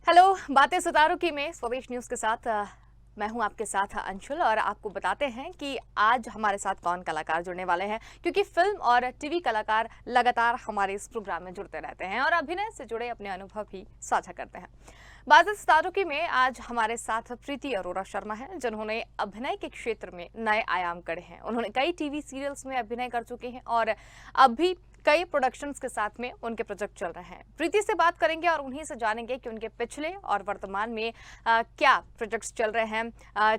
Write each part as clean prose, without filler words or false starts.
Hello, बातें सितारों की में स्वदेश न्यूज़ के साथ मैं हूं आपके साथ अंशुल। और आपको बताते हैं कि आज हमारे साथ कौन कलाकार जुड़ने वाले हैं, क्योंकि फिल्म और टीवी कलाकार लगातार हमारे इस प्रोग्राम में जुड़ते रहते हैं और अभिनय से जुड़े अपने अनुभव भी साझा करते हैं। बातें सितारों की में आज हमारे साथ प्रीति अरोरा शर्मा है, जिन्होंने अभिनय के क्षेत्र में नए आयाम गढ़े हैं। उन्होंने कई टीवी सीरियल्स में अभिनय कर चुके हैं और अब भी कई प्रोडक्शंस के साथ में उनके प्रोजेक्ट चल रहे हैं। प्रीति से बात करेंगे और उन्हीं से जानेंगे कि उनके पिछले और वर्तमान में क्या प्रोजेक्ट्स चल रहे हैं,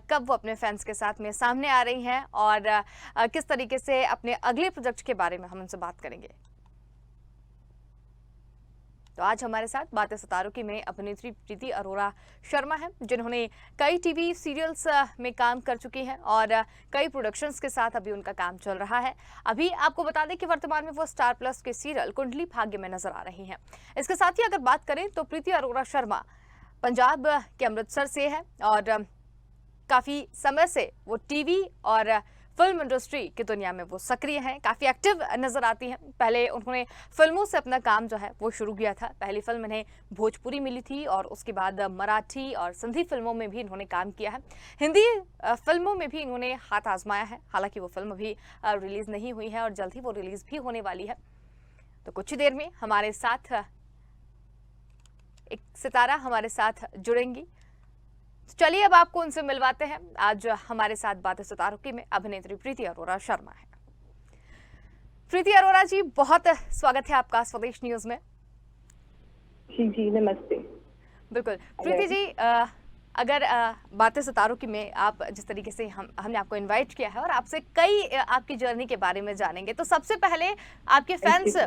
कब वो अपने फैंस के साथ में सामने आ रही हैं और किस तरीके से अपने अगले प्रोजेक्ट के बारे में हम उनसे बात करेंगे। तो आज हमारे साथ बातें सितारों की में अभिनेत्री प्रीति अरोरा शर्मा हैं, जिन्होंने कई टीवी सीरियल्स में काम कर चुकी हैं और कई प्रोडक्शंस के साथ अभी उनका काम चल रहा है। अभी आपको बता दें कि वर्तमान में वो स्टार प्लस के सीरियल कुंडली भाग्य में नजर आ रही हैं। इसके साथ ही अगर बात करें तो प्रीति अरोरा शर्मा पंजाब के अमृतसर से है और काफ़ी समय से वो टीवी और फिल्म इंडस्ट्री की दुनिया में वो सक्रिय हैं, काफ़ी एक्टिव नज़र आती हैं। पहले उन्होंने फिल्मों से अपना काम जो है वो शुरू किया था। पहली फिल्म इन्हें भोजपुरी मिली थी और उसके बाद मराठी और सिंधी फिल्मों में भी इन्होंने काम किया है। हिंदी फिल्मों में भी इन्होंने हाथ आजमाया है, हालांकि वो फिल्म अभी रिलीज़ नहीं हुई है और जल्द ही वो रिलीज़ भी होने वाली है। तो कुछ ही देर में हमारे साथ एक सितारा हमारे साथ जुड़ेंगी। चलिए अब आपको उनसे मिलवाते हैं। आज हमारे साथ बातें सितारों की में अभिनेत्री प्रीति अरोरा शर्मा है। प्रीति अरोरा जी, बहुत स्वागत है आपका स्वदेश न्यूज़ में। जी जी, नमस्ते। बिल्कुल प्रीति जी, अगर बातें सितारों की में आप जिस तरीके से हमने आपको इनवाइट किया है और आपसे कई आपकी जर्नी के बारे में जानेंगे, तो सबसे पहले आपके फैंस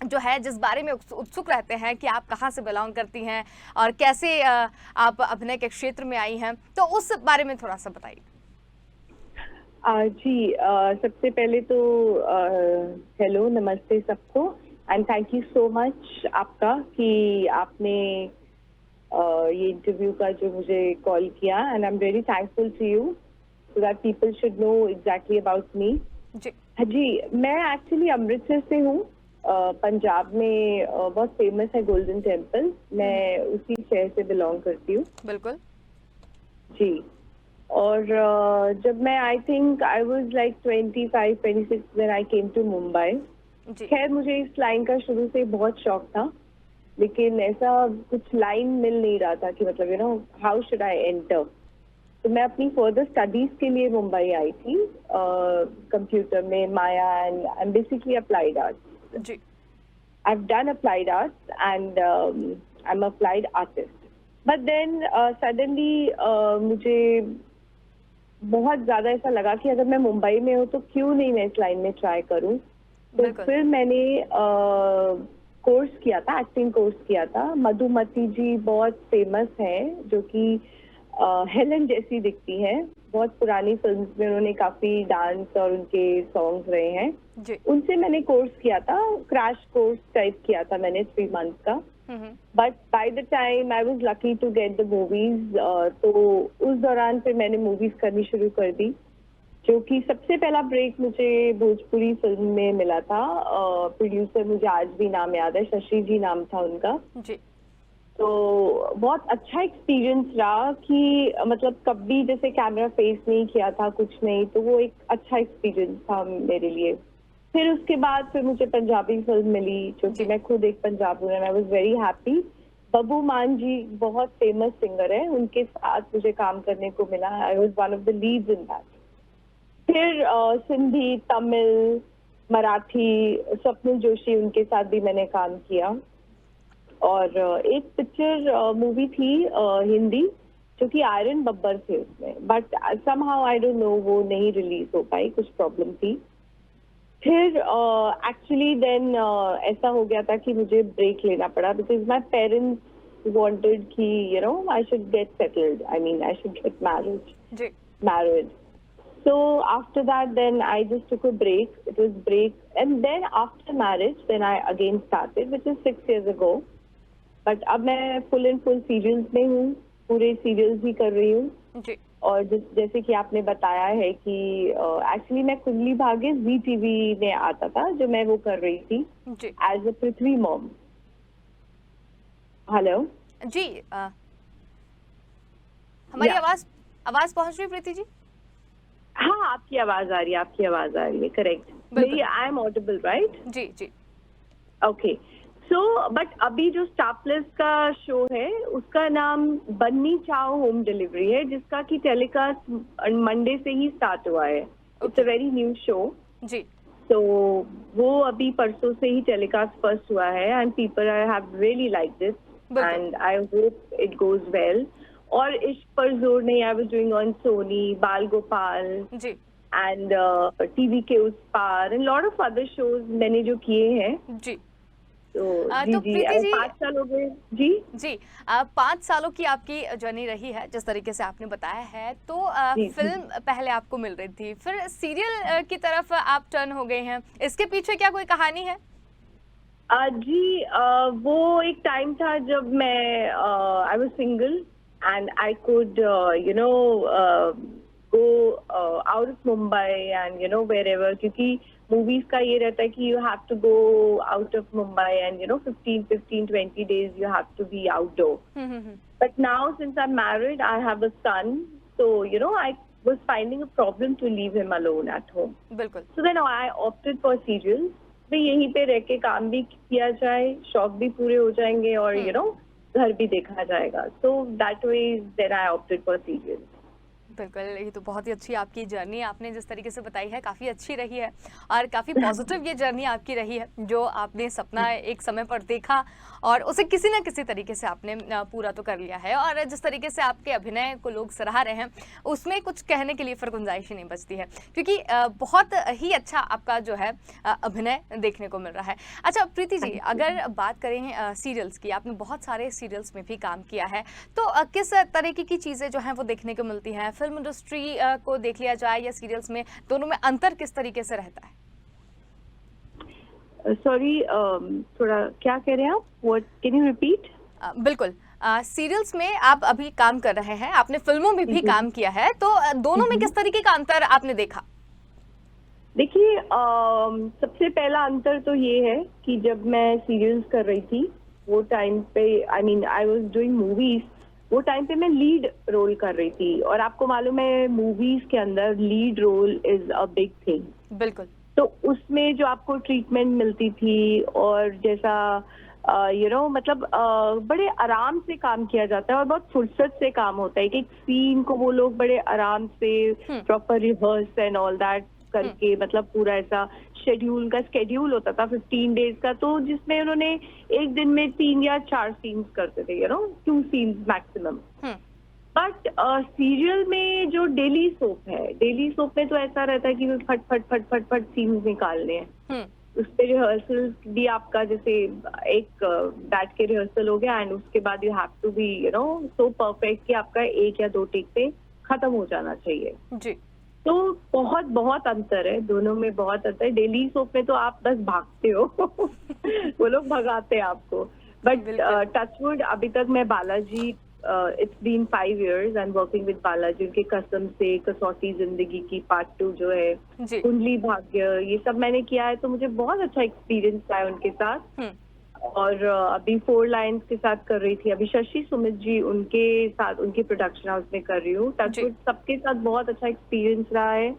जो है जिस बारे में उत्सुक रहते हैं कि आप कहाँ से बिलोंग करती हैं और कैसे आप अभिनय के क्षेत्र में आई हैं, तो उस बारे में थोड़ा सा बताइए। जी, सबसे पहले तो हेलो, नमस्ते सबको and thank you so much आपका कि आपने ये इंटरव्यू का जो मुझे कॉल किया and I am very thankful to you so that people should know exactly about me. जी, मैं एक्चुअली अमृतसर से हूँ। पंजाब में बहुत फेमस है गोल्डन टेम्पल, मैं उसी शहर से बिलोंग करती हूँ। बिल्कुल जी। और जब मैं I think I was like 25-26 when I came to Mumbai. खैर मुझे इस लाइन का शुरू से बहुत शौक था, लेकिन ऐसा कुछ लाइन मिल नहीं रहा था कि मतलब हाउ शुड आई एंटर। तो मैं अपनी फर्दर स्टडीज के लिए मुंबई आई थी, कंप्यूटर में माया and I am basically applied arts. जी, I've done applied arts and I'm an applied artist. But then suddenly मुझे बहुत ज़्यादा ऐसा लगा कि अगर मैं मुंबई में हूँ तो क्यों नहीं मैं इस लाइन में ट्राई करूँ। तो फिर मैंने कोर्स किया था, एक्टिंग कोर्स किया था। मधुमती जी बहुत फेमस हैं, जो कि हेलन जैसी दिखती हैं। बहुत पुरानी फिल्म्स में उन्होंने काफी डांस और उनके सॉन्ग्स रहे हैं। उनसे मैंने कोर्स किया था, क्रैश कोर्स टाइप किया था मैंने 3 मंथ का। But by the time I was lucky to get the movies, तो उस दौरान फिर मैंने मूवीज करनी शुरू कर दी, जो कि सबसे पहला ब्रेक मुझे भोजपुरी फिल्म में मिला था। प्रोड्यूसर मुझे आज भी नाम याद है, शशि जी नाम था उनका। तो बहुत अच्छा एक्सपीरियंस रहा कि मतलब कभी जैसे कैमरा फेस नहीं किया था, कुछ नहीं, तो वो एक अच्छा एक्सपीरियंस था मेरे लिए। फिर उसके बाद फिर मुझे पंजाबी फिल्म मिली, जो कि मैं खुद एक पंजाबी हूँ, I was very happy. Babbu मान जी बहुत फेमस सिंगर है, उनके साथ मुझे काम करने को मिला। I was one of the leads in that. फिर सिंधी, तमिल, मराठी, स्वप्निल जोशी, उनके साथ भी मैंने काम किया। और एक पिक्चर मूवी थी हिंदी, जो कि आयरन बब्बर थे उसमें, but somehow I don't know वो नहीं रिलीज हो पाई, कुछ प्रॉब्लम थी। फिर एक्चुअली देन ऐसा हो गया था कि मुझे ब्रेक लेना पड़ा, बिकॉज माई पेरेंट्स वांटेड कि I should get settled, I mean I should get married. So after that, then I just took a break. It was break, and then after marriage, then I again started, which is 6 years ago. But अब मैं full and full serials में हूँ, पूरे serials ही कर रही हूँ। और जैसे कि आपने बताया है कि एक्चुअली मैं कुंडली भाग्य जी टीवी में आता था, जो मैं वो कर रही थी as a Prithvi mom. Hello, जी हमारी या आवाज आवाज पहुंच रही है प्रीति जी? हाँ, आपकी आवाज आ रही है, आपकी आवाज आ रही है, करेक्ट। मेरी, बिल्कुल। I am audible right? जी जी। ओके। सो बट अभी जो स्टार प्लस का शो है उसका नाम बन्नी चाओ होम डिलीवरी है, जिसका कि टेलीकास्ट मंडे से ही स्टार्ट हुआ है। It's a okay. Very new show. जी। तो वो अभी परसों से ही टेलीकास्ट फर्स्ट हुआ है and people I have really like this बिल्कुल। And I hope it goes well. और Ishq Par Zor Nahin I was doing on Sony, Bal Gopal जी एंड टीवी के उस पार and lot of other shows मैंने जो किए हैं। जी। तो जी तो जी, प्रीति जी 5 साल हो गए जी। जी 5 सालों की आपकी जर्नी रही है जिस तरीके से आपने बताया है, तो जी जी फिल्म पहले आपको मिल रही थी, फिर सीरियल की तरफ आप टर्न हो गए हैं, इसके पीछे क्या कोई कहानी है? जी वो एक टाइम था जब मैं I was single and I could you know go out of Mumbai and you know wherever, क्योंकि मूवीज का ये रहता है कि you have to go out of Mumbai and you know 15-20 days you have to be outdoor. Hmm. But now since I'm married, I have a son, so you know I was finding a problem to leave him alone at home. बिल्कुल। So then I opted for serials. तो यहीं पे रह के काम भी किया जाए, शौक भी पूरे हो जाएंगे और यू नो घर भी देखा जाएगा. So that way then I opted for serials. बिल्कुल, ये तो बहुत ही अच्छी आपकी जर्नी आपने जिस तरीके से बताई है, काफ़ी अच्छी रही है और काफ़ी पॉजिटिव ये जर्नी आपकी रही है, जो आपने सपना एक समय पर देखा और उसे किसी न किसी तरीके से आपने पूरा तो कर लिया है। और जिस तरीके से आपके अभिनय को लोग सराह रहे हैं, उसमें कुछ कहने के लिए फिर गुंजाइश ही नहीं बचती है, क्योंकि बहुत ही अच्छा आपका जो है अभिनय देखने को मिल रहा है। अच्छा प्रीति जी, अगर बात करें सीरियल्स की, आपने बहुत सारे सीरियल्स में भी काम किया है, तो किस तरीके की चीज़ें जो हैं वो देखने को मिलती हैं? फिल्म इंडस्ट्री को देख लिया जाए या सीरियल्स में, दोनों में अंतर किस तरीके से रहता है? सॉरी, थोड़ा क्या कह रहे हैं आप? What, can you repeat? बिल्कुल। सीरियल्स में आप अभी काम कर रहे हैं, आपने फिल्मों में भी काम किया है, तो दोनों में किस तरीके का अंतर आपने देखा? देखिए, सबसे पहला अंतर तो ये है कि जब मैं सीरियल्स कर रही थी वो टाइम पे, I mean I was doing movies, वो टाइम पे मैं लीड रोल कर रही थी और आपको मालूम है मूवीज के अंदर lead role is a big thing. बिल्कुल। तो उसमें जो आपको ट्रीटमेंट मिलती थी और जैसा यू नो मतलब बड़े आराम से काम किया जाता है और बहुत फुर्सत से काम होता है कि एक सीन को वो लोग बड़े आराम से proper rehearse and all that करके, मतलब पूरा ऐसा शेड्यूल का स्केड्यूल होता था 15 days का, तो जिसमें उन्होंने एक दिन में 3 या 4 सीन्स करते थे, you know 2 scenes maximum. But serial में जो डेली सोप है, डेली सोप में तो ऐसा रहता है कि फट फट फट फट फट सीन्स निकालने हैं. उस पे रिहर्सल भी आपका जैसे एक बैठ के रिहर्सल हो गया एंड उसके बाद you have to be you know so perfect कि आपका 1 या 2 टेक पे खत्म हो जाना चाहिए जी. तो बहुत बहुत अंतर है, दोनों में बहुत अंतर है. डेली सोप में तो आप बस भागते हो वो लोग भगाते हैं आपको. बट टचवुड अभी तक मैं Balaji, it's been 5 years I am working with Balaji. उनके कसम से, कसौटी जिंदगी की पार्ट 2 जो है, कुंडली भाग्य, ये सब मैंने किया है, तो मुझे बहुत अच्छा एक्सपीरियंस आया उनके साथ. और अभी 4 लाइन्स के साथ कर रही थी, अभी शशि सुमित जी उनके साथ उनके प्रोडक्शन हाउस में कर रही हूँ. टचवुड सबके साथ बहुत अच्छा एक्सपीरियंस रहा है,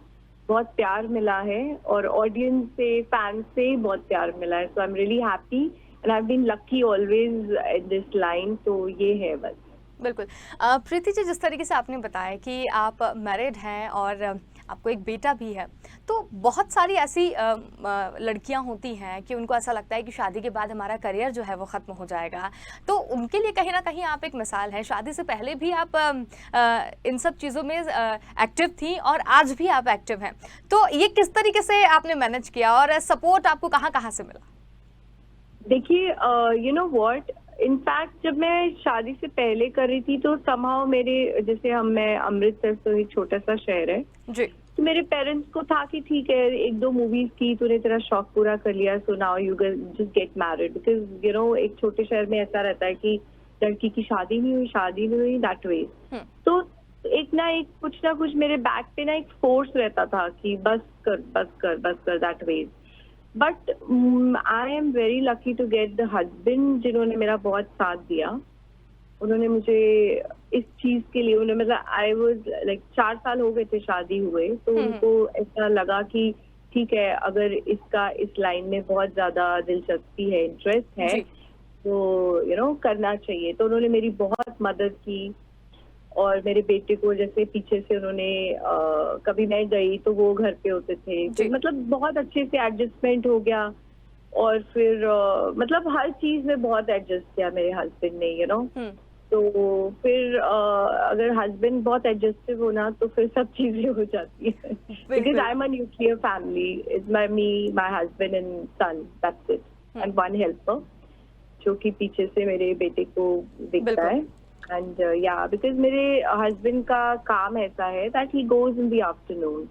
बहुत प्यार मिला है और ऑडियंस से, फैंस से बहुत प्यार मिला है. So I am really happy and I have been lucky always in this line. तो ये है बस. बिल्कुल। प्रीति जी, जिस तरीके से आपने बताया कि आप मैरिड हैं और आपको एक बेटा भी है, तो बहुत सारी ऐसी लड़कियां होती हैं कि उनको ऐसा लगता है कि शादी के बाद हमारा करियर जो है वो ख़त्म हो जाएगा, तो उनके लिए कहीं ना कहीं आप एक मिसाल हैं. शादी से पहले भी आप इन सब चीज़ों में एक्टिव थी और आज भी आप एक्टिव हैं, तो ये किस तरीके से आपने मैनेज किया और सपोर्ट आपको कहाँ कहाँ से मिला? देखिए, यू नो व्हाट, इनफैक्ट जब मैं शादी से पहले कर रही थी तो समहाउ मेरे, जैसे मैं अमृतसर, तो एक छोटा सा शहर है जी, तो मेरे पेरेंट्स को था कि ठीक है 1-2 मूवीज की, तूने तेरा शौक पूरा कर लिया, so now you just get married. Because you know एक छोटे शहर में ऐसा रहता है कि लड़की की शादी नहीं हुई दैट वे. तो एक ना एक कुछ ना कुछ मेरे बैक पे ना एक फोर्स रहता था कि बस कर that way. But I am very lucky to get the husband जिन्होंने मेरा बहुत साथ दिया. उन्होंने मुझे इस चीज के लिए, उन्होंने मतलब आई वाज लाइक 4 साल हो गए थे शादी हुए, तो उनको ऐसा लगा कि ठीक है, अगर इसका इस लाइन में बहुत ज्यादा दिलचस्पी है, इंटरेस्ट है, जी। तो करना चाहिए। तो उन्होंने मेरी बहुत मदद की। और मेरे बेटे को जैसे पीछे से उन्होंने कभी मैं गई तो वो घर पे होते थे, जी। तो मतलब बहुत अच्छे से एडजस्टमेंट हो गया। और फिर मतलब हर चीज में बहुत एडजस्ट किया मेरे हस्बैंड ने, हम्म। तो फिर अगर हस्बैंड बहुत एडजस्टिव होना तो फिर सब चीजें हो जाती है। बिकॉज बिल्कुल। I am a nuclear family, is my husband and son, that's it, and one helper जो कि पीछे से मेरे बेटे को देखता बिल्कुल। है। एंड या बिकॉज मेरे हस्बैंड का काम ऐसा है that he goes in the afternoon,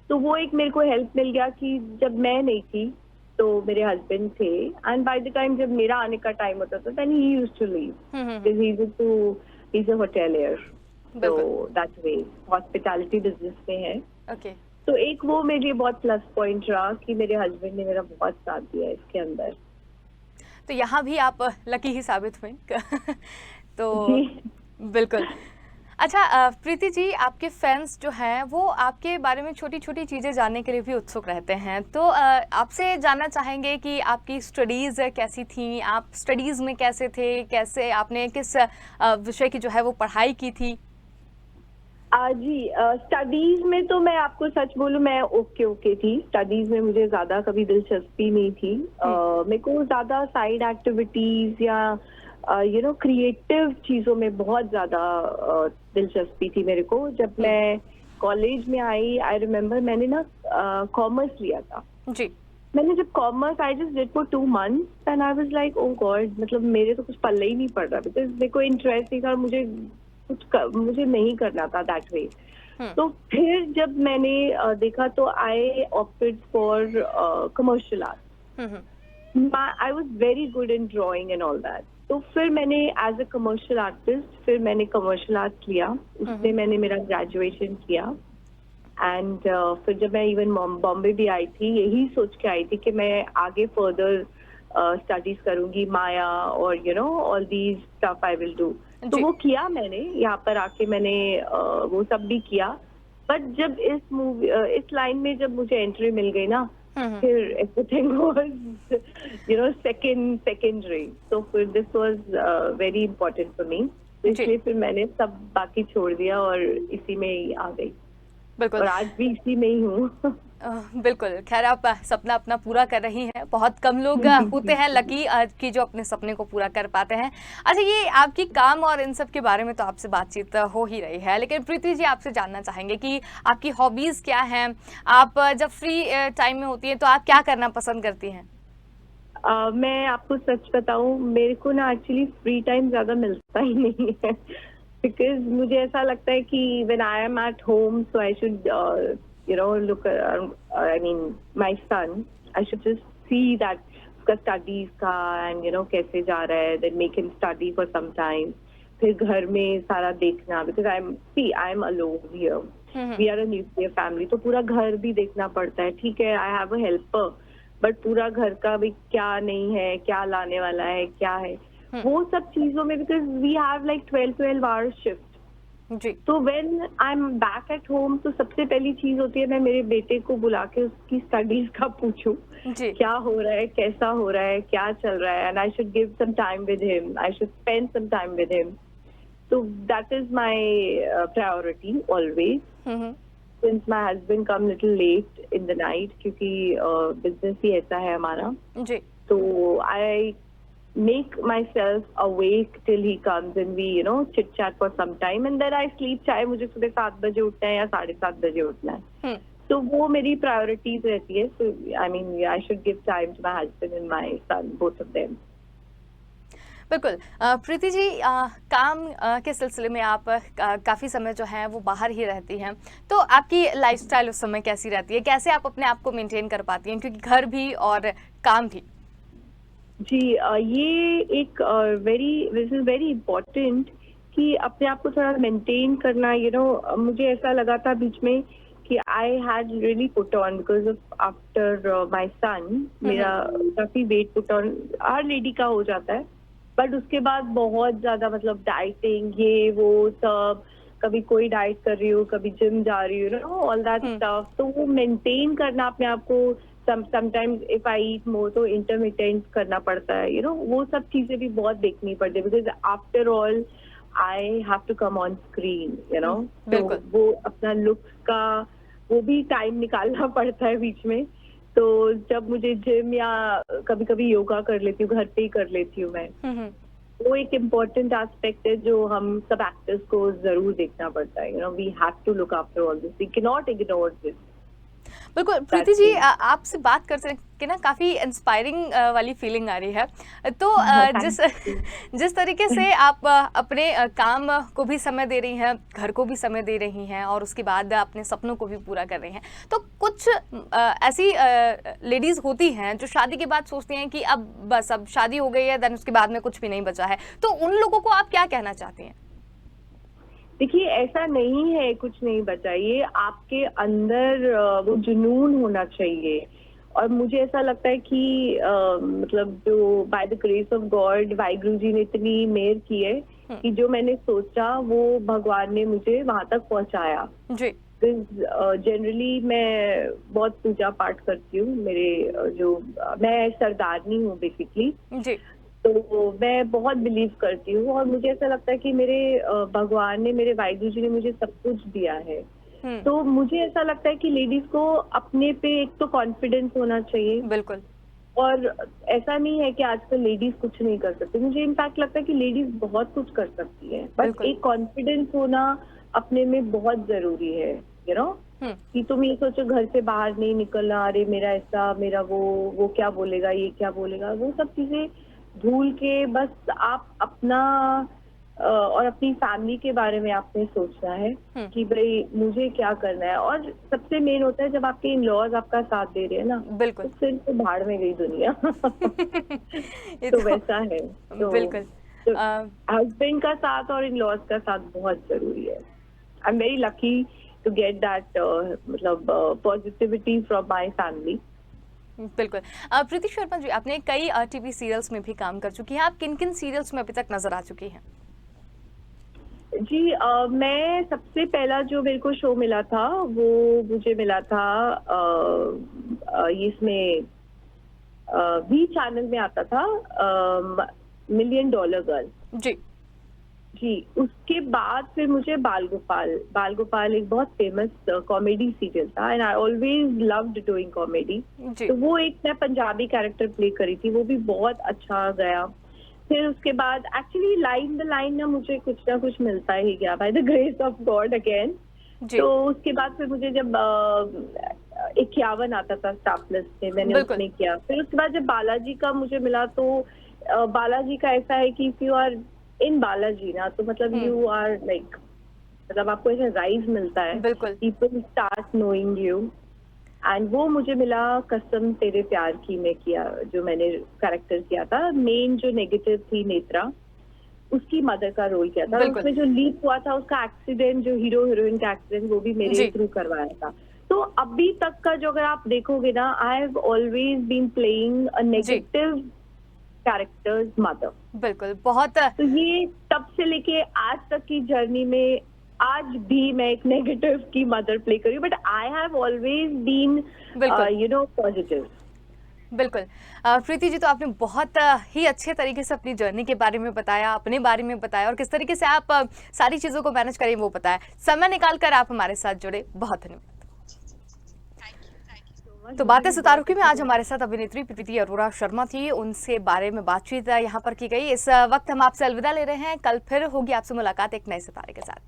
तो वो एक मेरे को हेल्प मिल गया कि जब मैं नहीं थी तो मेरे हस्बैंड थे, एंड बाय द टाइम जब मेरा आने का टाइम होता था then he used to leave, because he is a hotelier, तो बिल्कुल। दैट वे हॉस्पिटैलिटी बिजनेस में है। ओके। तो एक वो मेरे लिए बहुत प्लस पॉइंट रहा कि मेरे हस्बैंड ने मेरा बहुत साथ दिया इसके अंदर। तो यहाँ भी आप लकी ही साबित हुए। तो जी। बिल्कुल। अच्छा प्रीति जी, आपके फैंस जो हैं वो आपके बारे में छोटी छोटी चीज़ें जानने के लिए भी उत्सुक रहते हैं, तो आपसे जानना चाहेंगे कि आपकी स्टडीज़ कैसी थी, आप स्टडीज़ में कैसे थे, कैसे आपने किस विषय की जो है वो पढ़ाई की थी? जी, स्टडीज में तो मैं आपको सच बोलूं, मैं ओके ओके थी। स्टडीज में मुझे ज्यादा कभी दिलचस्पी नहीं थी। मेरे को ज्यादा साइड एक्टिविटीज या क्रिएटिव चीजों में बहुत ज्यादा दिलचस्पी थी मेरे को। जब मैं कॉलेज में आई, आई रिमेम्बर मैंने ना कॉमर्स लिया था। जी। मैंने जब commerce, I just did for 2 months and I was like, oh God, मतलब मेरे तो कुछ पल्ले ही नहीं पड़ रहा, बिकॉज मेरे को इंटरेस्ट नहीं था और मुझे नहीं करना था दैट वे। तो फिर जब मैंने देखा तो I opted for commercial art. I was very good in drawing and all that. तो फिर मैंने एज अ कमर्शियल आर्टिस्ट फिर मैंने कमर्शियल आर्ट लिया, उसमें मैंने मेरा ग्रेजुएशन किया। एंड फिर जब मैं इवन बॉम्बे भी आई थी, यही सोच के आई थी कि मैं आगे फर्दर स्टडीज करूंगी, माया और all these stuff I will do. तो वो किया मैंने, यहाँ पर आके मैंने वो सब भी किया। बट जब इस लाइन में जब मुझे एंट्री मिल गई ना, फिर एवरीथिंग वाज सेकेंडरी। तो फिर this was very important for me, इसलिए फिर मैंने सब बाकी छोड़ दिया और इसी में ही आ गई। बिल्कुल। और आज भी इसी में ही हूँ। बिल्कुल। खैर, आप सपना अपना पूरा कर रही हैं। बहुत कम लोग होते हैं लकी कि जो अपने सपने को पूरा कर पाते हैं। अच्छा, ये आपकी काम और इन सब के बारे में तो आपसे बातचीत हो ही रही है, लेकिन प्रीति जी आपसे जानना चाहेंगे कि आपकी हॉबीज़ क्या हैं? आप जब फ्री टाइम में होती हैं तो आप क्या करना पसंद करती हैं? मैं आपको सच बताऊं, मेरे को ना एक्चुअली फ्री टाइम ज्यादा मिलता ही नहीं है। बिकॉज मुझे ऐसा लगता है कि when I M at home so I should look around, I mean my son, I should just see that उसका स्टडीज का एंड कैसे जा रहा है, then make him study for some time। फिर घर में सारा देखना, because I am alone here, we are a nuclear family, तो पूरा घर भी देखना पड़ता है। ठीक है, I have a helper, but पूरा घर का भी क्या नहीं है, क्या लाने वाला है, क्या है, वो सब चीजों में, because we have like 12 hours shift. जी। तो when I am back at home तो सबसे पहली चीज होती है मैं मेरे बेटे को बुला के उसकी स्टडीज का पूछूं, क्या हो रहा है, कैसा हो रहा है, क्या चल रहा है, and I should give some time with him, I should spend some time with him. So that is my priority always. Since my husband come little late in the night, क्योंकि business ही ऐसा है हमारा, जी। तो I make myself awake till he comes and we chit chat for some time and then I sleep, चाहे मुझे सुबह 7 बजे उठना है या 7:30 बजे उठना है। तो वो मेरी प्रायोरिटीज रहती है। So I mean I should give time to my husband and my son, both of them. बिल्कुल। प्रीति जी, काम के सिलसिले में आप काफ़ी समय जो है वो बाहर ही रहती हैं, तो आपकी लाइफस्टाइल उस समय कैसी रहती है? कैसे आप अपने आप को मेंटेन कर पाती हैं, क्योंकि घर भी और काम भी? जी, ये एक दिस इज वेरी इम्पोर्टेंट कि अपने आप को थोड़ा मेंटेन करना। मुझे ऐसा लगा था बीच में कि I had really put on, because of after my son, मेरा काफी weight put on, her lady का हो जाता है, बट उसके बाद बहुत ज्यादा मतलब डाइटिंग ये वो सब, कभी कोई डाइट कर रही हूँ, कभी जिम जा रही हूँ, ऑल दैट स्टफ। तो वो मेंटेन करना अपने आप को, समटाइम्स इफ आई ईट मोर तो इंटरमिटेंट करना पड़ता है, वो सब चीजें भी बहुत देखनी पड़ती है, because after all I have to come on screen, तो बिल्कुल। वो अपना लुक्स का वो भी टाइम निकालना पड़ता है बीच में। तो जब मुझे जिम या कभी कभी योगा कर लेती हूँ, घर पे ही कर लेती हूँ मैं, वो एक इम्पोर्टेंट एस्पेक्ट है जो हम सब एक्टर्स को जरूर देखना पड़ता है। We have to look after all this, we can not ignore this. बिल्कुल प्रीति जी, आपसे बात करते के ना काफ़ी इंस्पायरिंग वाली फीलिंग आ रही है। तो जिस तरीके से आप अपने काम को भी समय दे रही हैं, घर को भी समय दे रही हैं और उसके बाद अपने सपनों को भी पूरा कर रही हैं, तो कुछ ऐसी लेडीज़ होती हैं जो शादी के बाद सोचती हैं कि अब शादी हो गई है, देन उसके बाद में कुछ भी नहीं बचा है, तो उन लोगों को आप क्या कहना चाहती हैं? देखिए, ऐसा नहीं है कुछ नहीं बचा, ये आपके अंदर वो जुनून होना चाहिए। और मुझे ऐसा लगता है कि मतलब जो by the grace of God Waheguru ji ने इतनी मेहर की है कि जो मैंने सोचा वो भगवान ने मुझे वहां तक पहुंचाया जी। जनरली मैं बहुत पूजा पाठ करती हूँ, मैं सरदारनी हूँ बेसिकली जी। तो मैं बहुत बिलीव करती हूँ और मुझे ऐसा लगता है कि मेरे भगवान ने, मेरे वाहिगुरु जी ने मुझे सब कुछ दिया है। तो मुझे ऐसा लगता है कि लेडीज को अपने पे एक तो कॉन्फिडेंस होना चाहिए। बिल्कुल। और ऐसा नहीं है कि आजकल लेडीज कुछ नहीं कर सकती, मुझे इनफैक्ट लगता है कि लेडीज बहुत कुछ कर सकती है, बट एक कॉन्फिडेंस होना अपने में बहुत जरूरी है, कि तुम ये सोचो घर से बाहर नहीं निकलना, अरे मेरा ऐसा, मेरा वो क्या बोलेगा, ये क्या बोलेगा, वो सब चीजें भूल के बस आप अपना और अपनी फैमिली के बारे में आपने सोचना है कि भाई मुझे क्या करना है। और सबसे मेन होता है जब आपके इन लॉज आपका साथ दे रहे हैं ना, बिल्कुल, तो फिर तो भाड़ में गई दुनिया। तो वैसा है, तो बिल्कुल हस्बैंड का साथ और इन लॉज का साथ बहुत जरूरी है। I am very lucky to get that मतलब पॉजिटिविटी फ्रॉम माई फैमिली। बिल्कुल। प्रीति शर्मा जी, आपने कई टीवी सीरियल्स में भी काम कर चुकी हैं, आप किन किन सीरियल्स में अभी तक नजर आ चुकी हैं? जी, मैं सबसे पहला जो मेरे को शो मिला था वो मुझे मिला था इसमें वी चैनल में आता था, $1 मिलियन गर्ल जी। जी, उसके बाद फिर मुझे बाल गोपाल एक बहुत फेमस कॉमेडी सीरियल था and I always loved doing comedy. तो वो एक मैं पंजाबी कैरेक्टर प्ले करी थी, वो भी बहुत अच्छा गया। फिर उसके बाद एक्चुअली लाइन द लाइन मुझे कुछ ना कुछ मिलता ही गया bye the grace of God again. तो उसके बाद फिर मुझे जब 51 आता था स्टार प्लस में, मैंने उसमें किया। फिर उसके बाद जब बालाजी का मुझे मिला, तो बालाजी का ऐसा है कि if you are in Balaji ना, तो मतलब यू आर लाइक, मतलब आपको ऐसा राइज मिलता है, people start knowing you. And वो मुझे मिला कसम तेरे प्यार की में किया, जो मैंने कैरेक्टर किया था। मेन जो नेगेटिव थी नेत्रा, उसकी मदर का रोल किया था। उसमें जो लीप हुआ था उसका एक्सीडेंट, जो हीरो हीरोइन का एक्सीडेंट, वो भी मेरे थ्रू करवाया था। तो अभी तक का जो अगर आप देखोगे ना, I have always been playing a negative characters mother. बिल्कुल, बहुत। तो ये तब से लेके आज तक की जर्नी में आज भी मैं एक नेगेटिव की मदर प्ले करी, but I have always been positive. बिल्कुल। प्रीति जी, तो आपने बहुत ही अच्छे तरीके से अपनी जर्नी के बारे में बताया, अपने बारे में बताया और किस तरीके से आप सारी चीज़ों को मैनेज करें वो बताया। समय निकाल कर आप हमारे साथ जुड़े, बहुत धन्यवाद। तो बातें सितारों की में आज हमारे साथ अभिनेत्री प्रीति अरोरा शर्मा थी, उनसे बारे में बातचीत यहाँ पर की गई। इस वक्त हम आपसे अलविदा ले रहे हैं, कल फिर होगी आपसे मुलाकात एक नए सितारे के साथ।